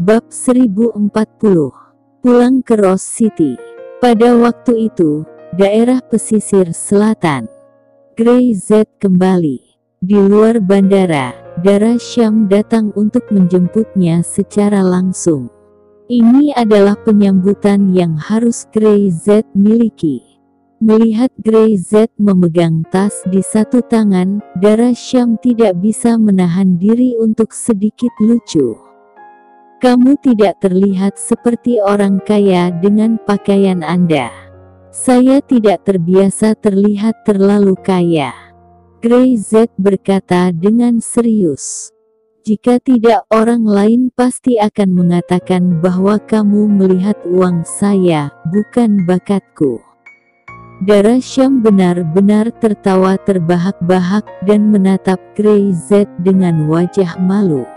Bab 1040. Pulang ke Rose City. Pada waktu itu, daerah pesisir selatan. Grey Z kembali. Di luar bandara, Dara Syam datang untuk menjemputnya secara langsung. Ini adalah penyambutan yang harus Grey Z miliki. Melihat Grey Z memegang tas di satu tangan, Dara Syam tidak bisa menahan diri untuk sedikit lucu. Kamu tidak terlihat seperti orang kaya dengan pakaian Anda. Saya tidak terbiasa terlihat terlalu kaya. Grey Z berkata dengan serius. Jika tidak, orang lain pasti akan mengatakan bahwa kamu melihat uang saya, bukan bakatku. Dara Syam benar-benar tertawa terbahak-bahak dan menatap Grey Z dengan wajah malu.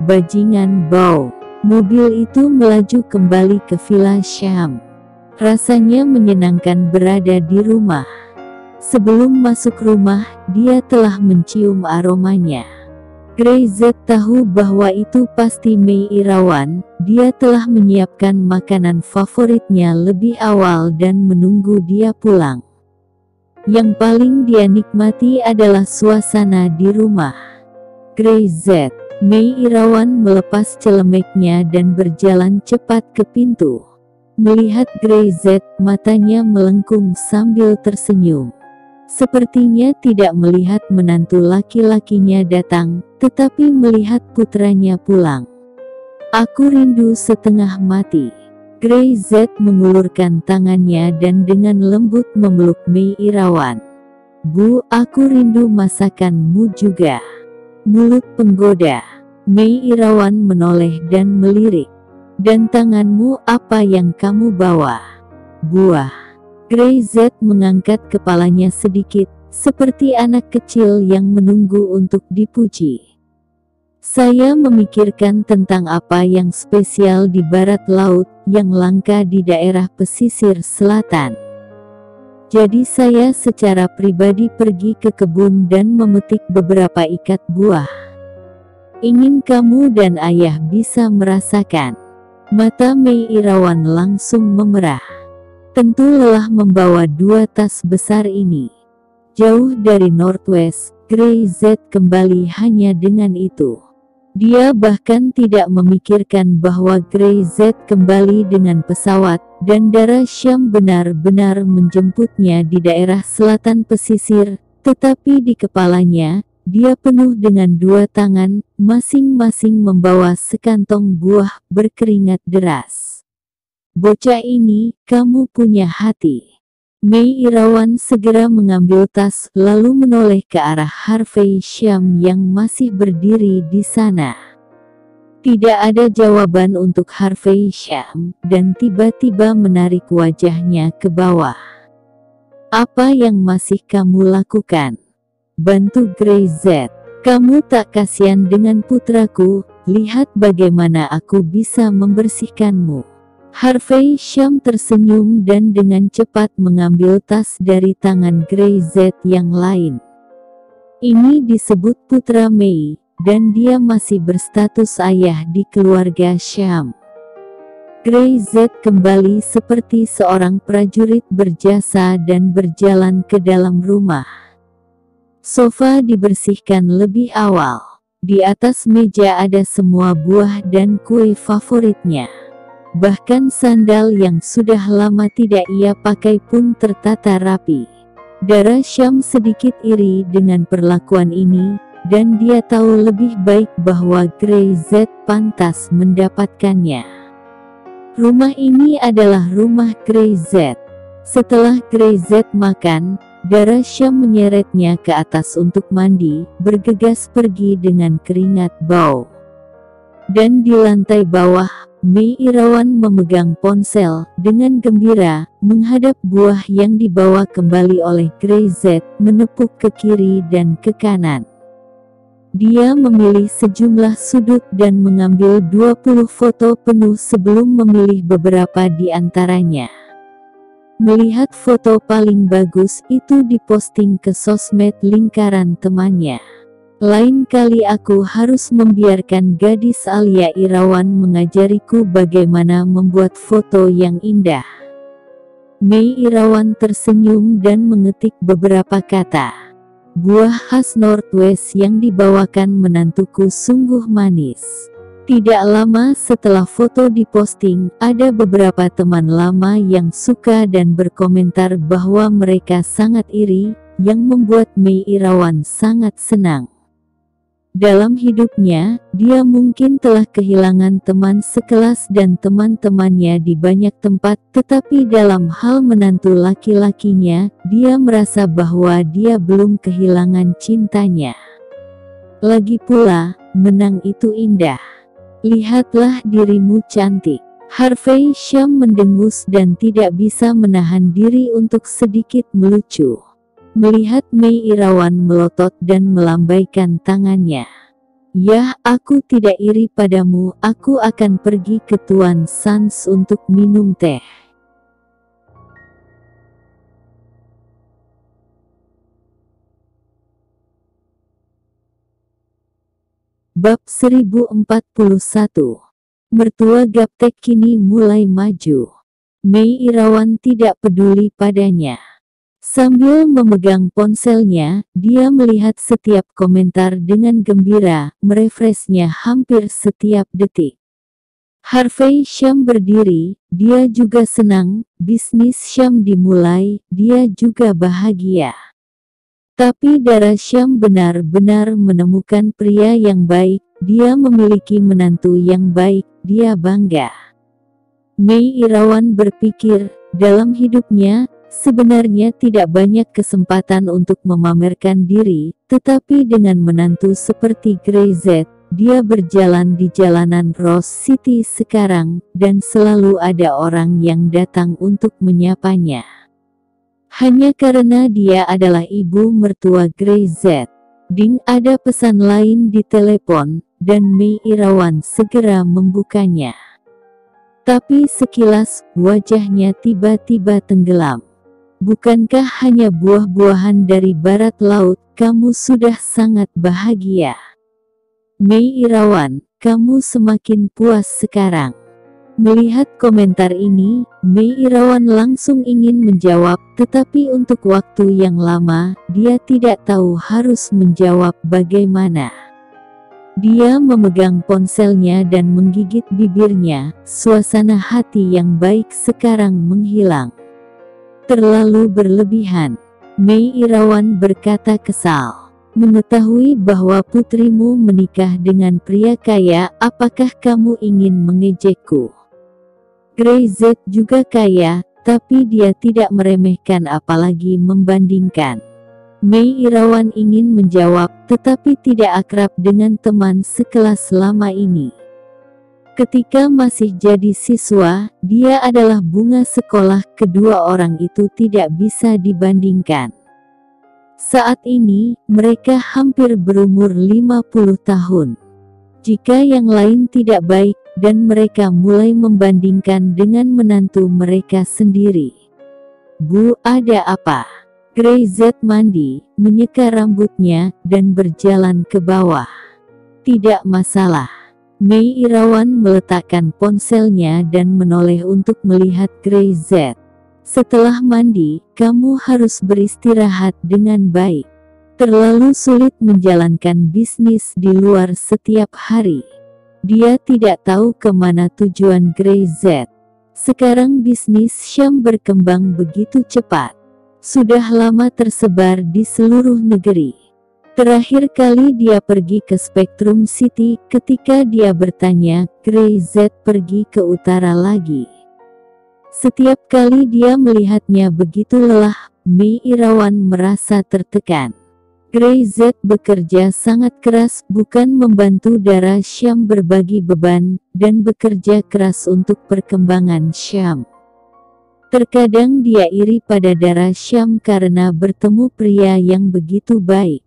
Bajingan bau. Mobil itu melaju kembali ke Villa Syam. Rasanya menyenangkan berada di rumah. Sebelum masuk rumah, dia telah mencium aromanya. Grey Z tahu bahwa itu pasti Mei Irawan. Dia telah menyiapkan makanan favoritnya lebih awal dan menunggu dia pulang. Yang paling dia nikmati adalah suasana di rumah. Grey Z. Mei Irawan melepas celemeknya dan berjalan cepat ke pintu. Melihat Grey Z, matanya melengkung sambil tersenyum. Sepertinya tidak melihat menantu laki-lakinya datang, tetapi melihat putranya pulang. Aku rindu setengah mati. Grey Z mengulurkan tangannya dan dengan lembut memeluk Mei Irawan. Bu, aku rindu masakanmu juga. Mulut penggoda. Mei Irawan menoleh dan melirik. Dan tanganmu, apa yang kamu bawa? Buah. Grey Z mengangkat kepalanya sedikit, seperti anak kecil yang menunggu untuk dipuji. Saya memikirkan tentang apa yang spesial di barat laut, yang langka di daerah pesisir selatan. Jadi saya secara pribadi pergi ke kebun dan memetik beberapa ikat buah. Ingin kamu dan ayah bisa merasakan. Mata Mei Irawan langsung memerah. Tentu lelah membawa dua tas besar ini. Jauh dari Northwest, Grey Z kembali hanya dengan itu. Dia bahkan tidak memikirkan bahwa Grey Z kembali dengan pesawat, dan Dara Syam benar-benar menjemputnya di daerah selatan pesisir, tetapi di kepalanya, dia penuh dengan dua tangan, masing-masing membawa sekantong buah berkeringat deras. Bocah ini, kamu punya hati. Mei Irawan segera mengambil tas lalu menoleh ke arah Harvey Syam yang masih berdiri di sana. Tidak ada jawaban untuk Harvey Syam dan tiba-tiba menarik wajahnya ke bawah. Apa yang masih kamu lakukan? Bantu Grey Z. Kamu tak kasihan dengan putraku, lihat bagaimana aku bisa membersihkanmu. Harvey Syam tersenyum dan dengan cepat mengambil tas dari tangan Grey Z yang lain. Ini disebut putra Mei, dan dia masih berstatus ayah di keluarga Syam. Grey Z kembali seperti seorang prajurit berjasa dan berjalan ke dalam rumah. Sofa dibersihkan lebih awal. Di atas meja ada semua buah dan kue favoritnya. Bahkan sandal yang sudah lama tidak ia pakai pun tertata rapi. Dara Syam sedikit iri dengan perlakuan ini, dan dia tahu lebih baik bahwa Grey Z pantas mendapatkannya. Rumah ini adalah rumah Grey Z. Setelah Grey Z makan, Dara Syam menyeretnya ke atas untuk mandi, bergegas pergi dengan keringat bau. Dan di lantai bawah, Mei Irawan memegang ponsel, dengan gembira, menghadap buah yang dibawa kembali oleh Grey Z, menepuk ke kiri dan ke kanan. Dia memilih sejumlah sudut dan mengambil 20 foto penuh sebelum memilih beberapa di antaranya. Melihat foto paling bagus itu diposting ke sosmed lingkaran temannya. Lain kali aku harus membiarkan gadis Alia Irawan mengajariku bagaimana membuat foto yang indah. Mei Irawan tersenyum dan mengetik beberapa kata. Buah khas Northwest yang dibawakan menantuku sungguh manis. Tidak lama setelah foto diposting, ada beberapa teman lama yang suka dan berkomentar bahwa mereka sangat iri, yang membuat Mei Irawan sangat senang. Dalam hidupnya, dia mungkin telah kehilangan teman sekelas dan teman-temannya di banyak tempat, tetapi dalam hal menantu laki-lakinya, dia merasa bahwa dia belum kehilangan cintanya. Lagi pula, menang itu indah. Lihatlah dirimu cantik. Harvey Shum mendengus dan tidak bisa menahan diri untuk sedikit melucu. Melihat Mei Irawan melotot dan melambaikan tangannya. Yah, aku tidak iri padamu, aku akan pergi ke Tuan Sans untuk minum teh. Bab 1041. Mertua Gaptek kini mulai maju. Mei Irawan tidak peduli padanya. Sambil memegang ponselnya, dia melihat setiap komentar dengan gembira, merefreshnya hampir setiap detik. Harvey Shum berdiri, dia juga senang, bisnis Shum dimulai, dia juga bahagia. Tapi Dara Shum benar-benar menemukan pria yang baik, dia memiliki menantu yang baik, dia bangga. Mei Irawan berpikir, dalam hidupnya, sebenarnya tidak banyak kesempatan untuk memamerkan diri, tetapi dengan menantu seperti Grey-Z, dia berjalan di jalanan Rose City sekarang, dan selalu ada orang yang datang untuk menyapanya. Hanya karena dia adalah ibu mertua Grey-Z. Ding, ada pesan lain di telepon, dan Mei Irawan segera membukanya. Tapi sekilas, wajahnya tiba-tiba tenggelam. Bukankah hanya buah-buahan dari barat laut, kamu sudah sangat bahagia. Mei Irawan, kamu semakin puas sekarang. Melihat komentar ini, Mei Irawan langsung ingin menjawab, tetapi untuk waktu yang lama, dia tidak tahu harus menjawab bagaimana. Dia memegang ponselnya dan menggigit bibirnya, suasana hati yang baik sekarang menghilang. Terlalu berlebihan. Mei Irawan berkata kesal. Mengetahui bahwa putrimu menikah dengan pria kaya, apakah kamu ingin mengejekku? Grey-Z juga kaya, tapi dia tidak meremehkan apalagi membandingkan. Mei Irawan ingin menjawab, tetapi tidak akrab dengan teman sekelas lama ini. Ketika masih jadi siswa, dia adalah bunga sekolah, kedua orang itu tidak bisa dibandingkan. Saat ini, mereka hampir berumur 50 tahun. Jika yang lain tidak baik, dan mereka mulai membandingkan dengan menantu mereka sendiri. Bu, ada apa? Grey-Z mandi, menyeka rambutnya, dan berjalan ke bawah. Tidak masalah. Mei Irawan meletakkan ponselnya dan menoleh untuk melihat Grey-Z. Setelah mandi, kamu harus beristirahat dengan baik. Terlalu sulit menjalankan bisnis di luar setiap hari. Dia tidak tahu kemana tujuan Grey-Z. Sekarang bisnis Shum berkembang begitu cepat. Sudah lama tersebar di seluruh negeri. Terakhir kali dia pergi ke Spectrum City, ketika dia bertanya, Grey-Z pergi ke utara lagi. Setiap kali dia melihatnya begitu lelah, Mei Irawan merasa tertekan. Grey-Z bekerja sangat keras, bukan membantu Dara Shum berbagi beban, dan bekerja keras untuk perkembangan Shum. Terkadang dia iri pada Dara Shum karena bertemu pria yang begitu baik.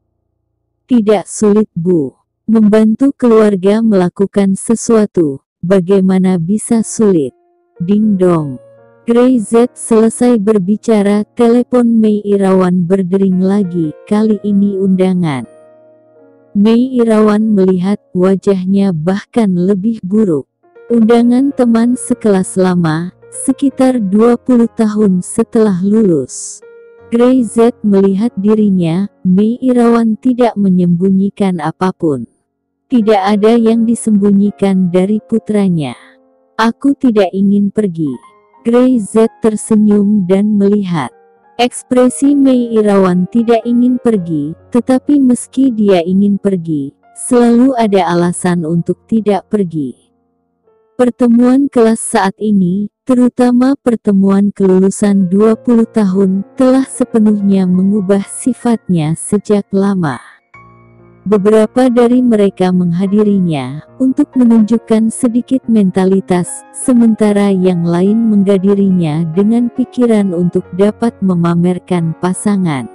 Tidak sulit, Bu. Membantu keluarga melakukan sesuatu, bagaimana bisa sulit? Ding dong. Grey-Z selesai berbicara, telepon Mei Irawan berdering lagi, kali ini undangan. Mei Irawan melihat wajahnya bahkan lebih buruk. Undangan teman sekelas lama, sekitar 20 tahun setelah lulus. Gray Z melihat dirinya, Mei Irawan tidak menyembunyikan apapun. Tidak ada yang disembunyikan dari putranya. Aku tidak ingin pergi. Gray Z tersenyum dan melihat. Ekspresi Mei Irawan tidak ingin pergi, tetapi meski dia ingin pergi, selalu ada alasan untuk tidak pergi. Pertemuan kelas saat ini, terutama pertemuan kelulusan 20 tahun, telah sepenuhnya mengubah sifatnya sejak lama. Beberapa dari mereka menghadirinya untuk menunjukkan sedikit mentalitas, sementara yang lain menghadirinya dengan pikiran untuk dapat memamerkan pasangan.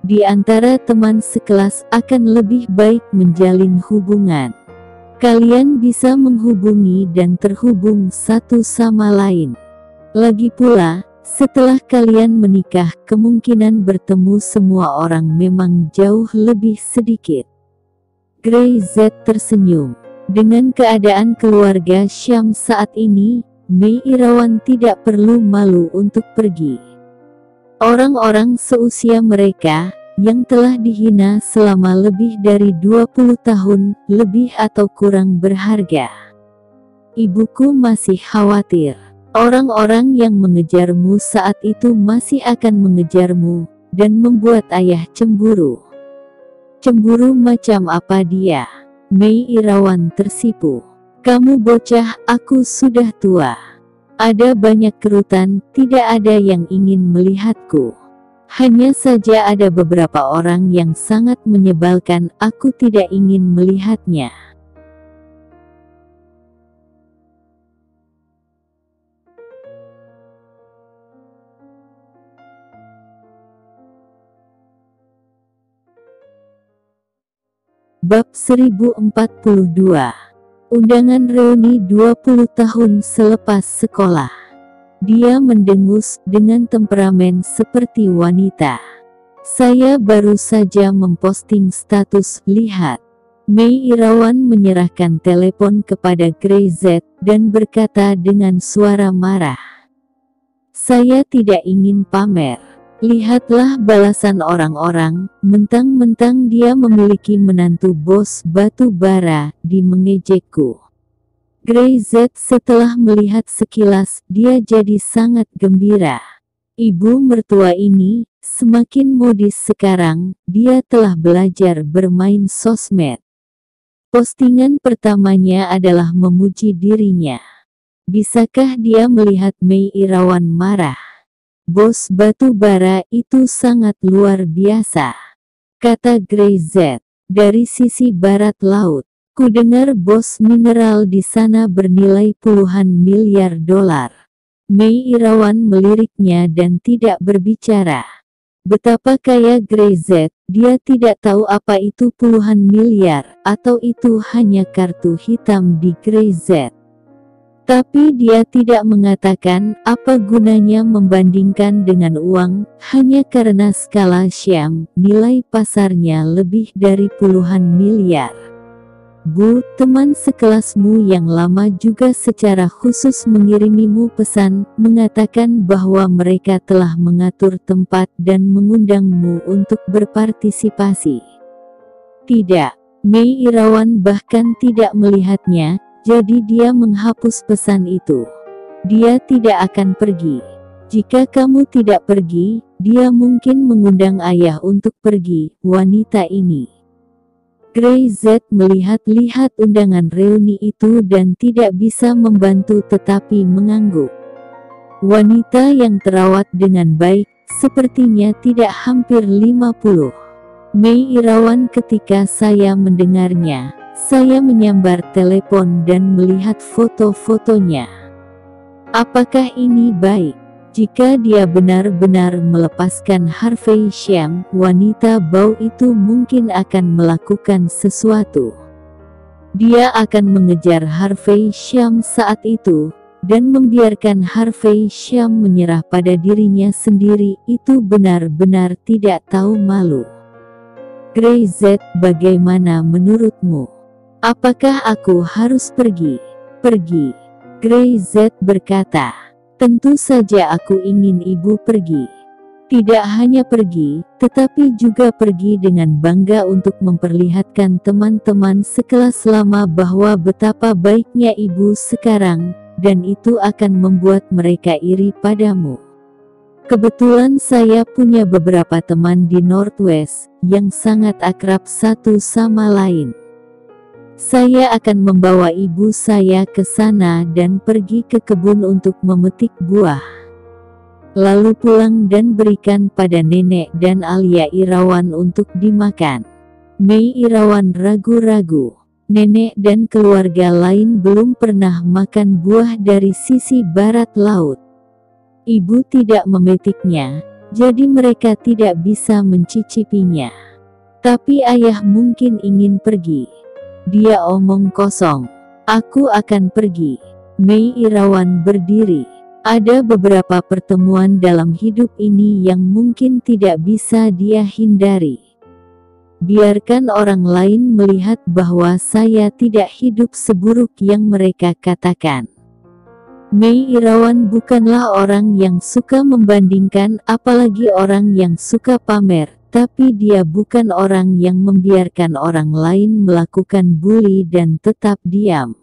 Di antara teman sekelas akan lebih baik menjalin hubungan. Kalian bisa menghubungi dan terhubung satu sama lain. Lagi pula, setelah kalian menikah, kemungkinan bertemu semua orang memang jauh lebih sedikit. Gray Z tersenyum. Dengan keadaan keluarga Syam saat ini, Mei Irawan tidak perlu malu untuk pergi. Orang-orang seusia mereka, yang telah dihina selama lebih dari 20 tahun, lebih atau kurang berharga. Ibuku masih khawatir. Orang-orang yang mengejarmu saat itu masih akan mengejarmu, dan membuat ayah cemburu. Cemburu macam apa dia? Mei Irawan tersipu. Kamu bocah, aku sudah tua. Ada banyak kerutan, tidak ada yang ingin melihatku. Hanya saja ada beberapa orang yang sangat menyebalkan, aku tidak ingin melihatnya. Bab 1042. Undangan reuni 20 tahun selepas sekolah. Dia mendengus dengan temperamen seperti wanita. Saya baru saja memposting status, lihat. Mei Irawan menyerahkan telepon kepada Gray Z dan berkata dengan suara marah. Saya tidak ingin pamer. Lihatlah balasan orang-orang, mentang-mentang dia memiliki menantu bos batu bara, di mengejekku. Gray Z setelah melihat sekilas, dia jadi sangat gembira. Ibu mertua ini, semakin modis sekarang, dia telah belajar bermain sosmed. Postingan pertamanya adalah memuji dirinya. Bisakah dia melihat Mei Irawan marah? Bos batu bara itu sangat luar biasa, kata Gray Z. Dari sisi barat laut, ku dengar bos mineral di sana bernilai puluhan miliar dolar. Mei Irawan meliriknya dan tidak berbicara. Betapa kaya Gray Z, dia tidak tahu apa itu puluhan miliar, atau itu hanya kartu hitam di Gray Z. Tapi dia tidak mengatakan apa gunanya membandingkan dengan uang, hanya karena skala Syam, nilai pasarnya lebih dari puluhan miliar. Bu, teman sekelasmu yang lama juga secara khusus mengirimimu pesan, mengatakan bahwa mereka telah mengatur tempat dan mengundangmu untuk berpartisipasi. Tidak, Mei Irawan bahkan tidak melihatnya. Jadi dia menghapus pesan itu. Dia tidak akan pergi. Jika kamu tidak pergi, dia mungkin mengundang ayah untuk pergi, wanita ini. Gray Z melihat-lihat undangan reuni itu dan tidak bisa membantu tetapi mengangguk. Wanita yang terawat dengan baik, sepertinya tidak hampir 50. Mei Irawan ketika saya mendengarnya. Saya menyambar telepon dan melihat foto-fotonya. Apakah ini baik? Jika dia benar-benar melepaskan Harvey Syam, wanita bau itu mungkin akan melakukan sesuatu. Dia akan mengejar Harvey Syam saat itu, dan membiarkan Harvey Syam menyerah pada dirinya sendiri, itu benar-benar tidak tahu malu. Grey Z, bagaimana menurutmu? Apakah aku harus pergi? Pergi. Grey Z berkata, tentu saja aku ingin ibu pergi. Tidak hanya pergi, tetapi juga pergi dengan bangga untuk memperlihatkan teman-teman sekelas lama bahwa betapa baiknya ibu sekarang, dan itu akan membuat mereka iri padamu. Kebetulan saya punya beberapa teman di Northwest, yang sangat akrab satu sama lain. Saya akan membawa ibu saya ke sana dan pergi ke kebun untuk memetik buah. Lalu pulang dan berikan pada nenek dan Alia Irawan untuk dimakan. Mei Irawan ragu-ragu. Nenek dan keluarga lain belum pernah makan buah dari sisi barat laut. Ibu tidak memetiknya, jadi mereka tidak bisa mencicipinya. Tapi ayah mungkin ingin pergi. Dia omong kosong. Aku akan pergi. Mei Irawan berdiri. Ada beberapa pertemuan dalam hidup ini yang mungkin tidak bisa dia hindari. Biarkan orang lain melihat bahwa saya tidak hidup seburuk yang mereka katakan. Mei Irawan bukanlah orang yang suka membandingkan, apalagi orang yang suka pamer, tapi dia bukan orang yang membiarkan orang lain melakukan bully dan tetap diam.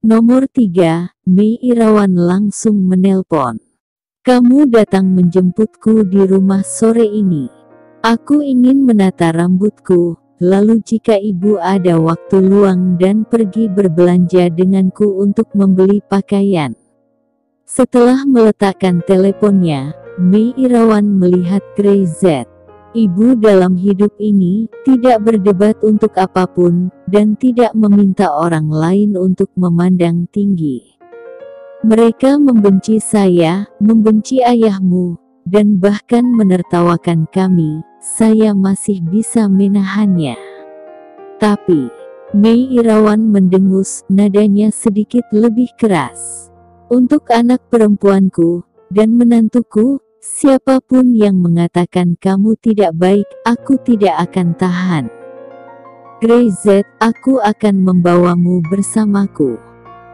Nomor 3, Mei Irawan langsung menelpon. Kamu datang menjemputku di rumah sore ini. Aku ingin menata rambutku, lalu jika ibu ada waktu luang dan pergi berbelanja denganku untuk membeli pakaian. Setelah meletakkan teleponnya, Mei Irawan melihat Grey Z. Ibu dalam hidup ini tidak berdebat untuk apapun, dan tidak meminta orang lain untuk memandang tinggi. Mereka membenci saya, membenci ayahmu, dan bahkan menertawakan kami. Saya masih bisa menahannya. Tapi, Mei Irawan mendengus, nadanya sedikit lebih keras. Untuk anak perempuanku, dan menantuku, siapapun yang mengatakan kamu tidak baik, aku tidak akan tahan. Grey Z, aku akan membawamu bersamaku.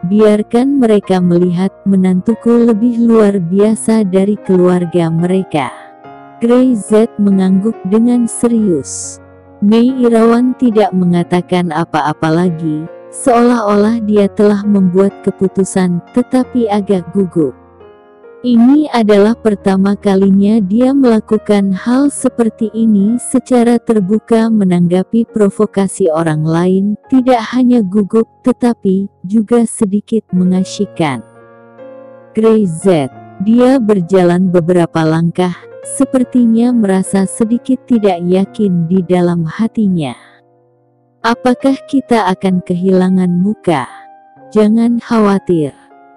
Biarkan mereka melihat menantuku lebih luar biasa dari keluarga mereka. Grey Z mengangguk dengan serius. Mei Irawan tidak mengatakan apa-apa lagi, seolah-olah dia telah membuat keputusan, tetapi agak gugup. Ini adalah pertama kalinya dia melakukan hal seperti ini secara terbuka, menanggapi provokasi orang lain, tidak hanya gugup tetapi juga sedikit mengasyikkan. Grey Z, dia berjalan beberapa langkah, sepertinya merasa sedikit tidak yakin di dalam hatinya. Apakah kita akan kehilangan muka? Jangan khawatir.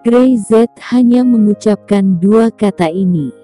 Grey Z hanya mengucapkan dua kata ini.